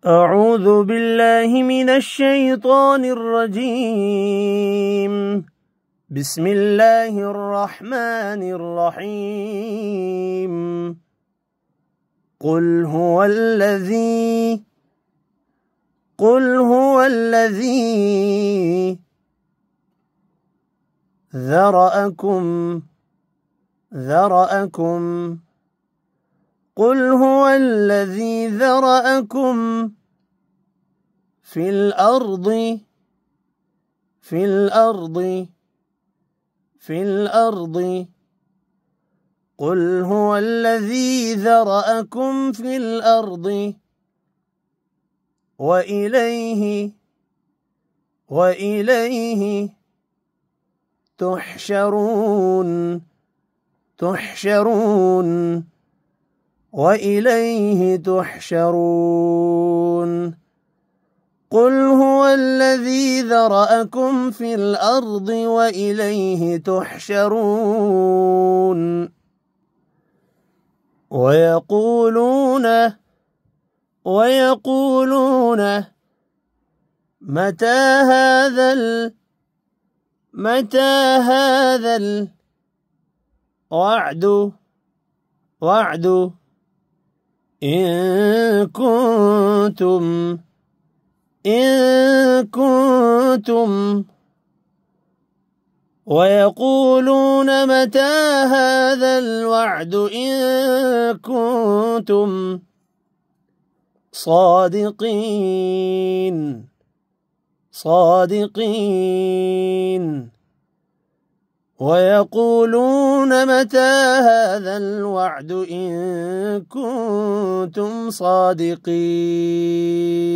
أعوذ بالله من الشيطان الرجيم. بسم الله الرحمن الرحيم. قل هو الذي ذرأكم قل هو الذي ذرأكم في الأرض قل هو الذي ذرأكم في الأرض وإليه تحشرون قل هو الذي ذرأكم في الأرض وإليه تحشرون ويقولون متى هذا الوعد إن كنتم ويقولون متى هذا الوعد إن كنتم صادقين ويقولون متى هذا الوعد إن كنتم صادقين ويقولون متى هذا الوعد إن كنتم صادقين ويقولون متى هذا الوعد إن كنتم صادقين ويقولون متى هذا الوعد إن كنتم صادقين ويقولون متى هذا الوعد إن كنتم صادقين ويقولون متى هذا الوعد إن كنتم صادقين